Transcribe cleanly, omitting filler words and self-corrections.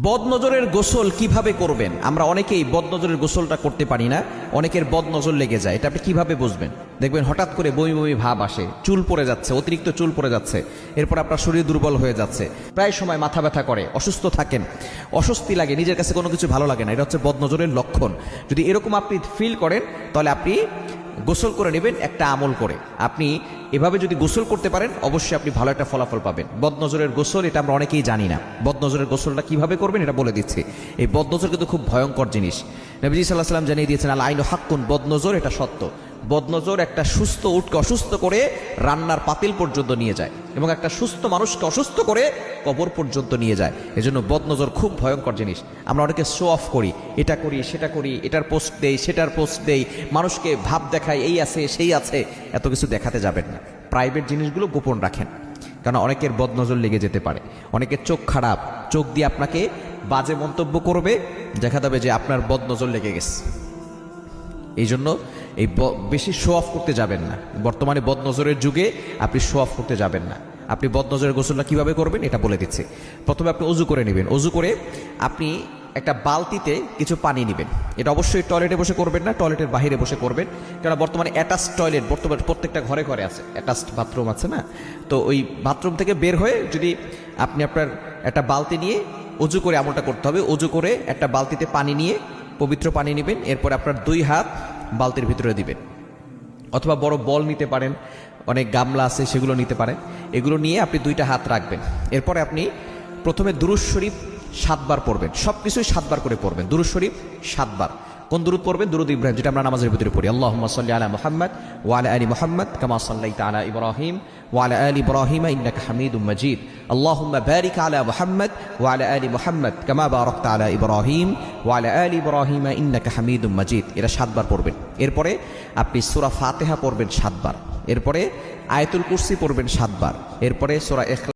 বদনজরের গোসল কিভাবে করবেন? আমরা অনেকেই বদনজরের গোসলটা করতে পারি না, অনেকের বদনজর লেগে যায়। এটা আপনি কিভাবে বুঝবেন? দেখবেন হঠাৎ করে বমি বমি ভাব আসে, চুল পড়ে যাচ্ছে, অতিরিক্ত চুল পড়ে যাচ্ছে, এরপর আপনার শরীর দুর্বল হয়ে যাচ্ছে, প্রায় সময় মাথা ব্যথা করে, অসুস্থ থাকেন, অস্বস্তি লাগে, নিজের কাছে কোনো কিছু ভালো লাগে না। এটা হচ্ছে বদনজরের লক্ষণ। যদি এরকম আপনি ফিল করেন তাহলে আপনি গোসল করে নেবেন একটা আমল করে। আপনি এভাবে যদি গোসল করতে পারেন অবশ্যই আপনি ভালো একটা ফলাফল পাবেন। বদনজরের গোসল এটা আমরা অনেকেই জানি না। বদনজরের গোসলটা কিভাবে করবেন এটা বলে দিচ্ছি। এই বদনজর কিন্তু খুব ভয়ঙ্কর জিনিস। নবীজি সাল্লাল্লাহু আলাইহি ওয়াসাল্লাম জানিয়ে দিয়েছেন, আল আইনু হাক্কুন, বদনজর এটা সত্য। বদনজর একটা সুস্থ উটকে অসুস্থ করে রান্নার পাতিল পর্যন্ত নিয়ে যায় এবং একটা সুস্থ মানুষকে অসুস্থ করে কবর পর্যন্ত নিয়ে যায়। এজন্য বদনজর খুব ভয়ঙ্কর জিনিস। আমরা অনেকে শো অফ করি, এটা করি সেটা করি, এটার পোস্ট দেই সেটার পোস্ট দেই, মানুষকে ভাব দেখাই, এই আছে সেই আছে। এত কিছু দেখাতে যাবেন না। প্রাইভেট জিনিসগুলো গোপন রাখেন, কারণ অনেকের বদনজর লেগে যেতে পারে। অনেকের চোখ খারাপ, চোখ দিয়ে আপনাকে বাজে মন্তব্য করবে, দেখা যাবে যে আপনার বদনজর লেগে গেছে। এই জন্য এই বেশি শো অফ করতে যাবেন না। বর্তমানে বদনজরের যুগে আপনি শো অফ করতে যাবেন না। আপনি বদনজরের গোসলটা কিভাবে করবেন এটা বলে দিচ্ছি। প্রথমে আপনি অজু করে নেবেন। অজু করে আপনি একটা বালতিতে কিছু পানি নেবেন। এটা অবশ্যই টয়লেটে বসে করবেন না, টয়লেটের বাইরে বসে করবেন। কারণ বর্তমানে অ্যাটাচ টয়লেট বর্তমানে প্রত্যেকটা ঘরে ঘরে আছে, অ্যাটাচড বাথরুম আছে না? তো ওই বাথরুম থেকে বের হয়ে যদি আপনি আপনার একটা বালতি নিয়ে অজু করে আমলটা করতে হবে। অজু করে একটা বালতিতে পানি নিয়ে পবিত্র পানি নেবেন, এরপর আপনার 2 হাত বালতির ভিতরে দিবেন, অথবা বড় বল নিতে পারেন, অনেক গামলা আছে সেগুলো নিতে পারেন। এগুলো নিয়ে আপনি 2টা হাত রাখবেন। এরপরে আপনি প্রথমে দুরূদ শরীফ 7 বার পড়বেন। সব কিছুই 7 বার করে পড়বেন। দুরূদ শরীফ 7 বার। কোন দুরূদ পড়বেন? দুরূদ ইব্রাহিম, যেটা আমরা নামাজের ভিতরে পড়ি। আল্লাহুম্মা সাল্লি আলা মুহাম্মাদ ওয়া আলা আলি মুহাম্মাদ কামা সাল্লাইতা আলা ইব্রাহিম ওয়া আলা আলি ইব্রাহিম ইন্নাকা হামিদুম মাজিদ। আল্লাহুম্মা বারিক আলা মুহাম্মাদ ওয়া আলা আলি মুহাম্মাদ কামা বারাকতা আলা ইব্রাহিম ওয়া আলা আলি ইব্রাহিম ইন্নাকা হামিদুম মাজিদ। এটা 7 বার পড়বেন। এরপরে আপনি সূরা ফাতিহা পড়বেন 7 বার। এরপরে আয়াতুল কুরসি পড়বেন 7 বার। এরপরে সূরা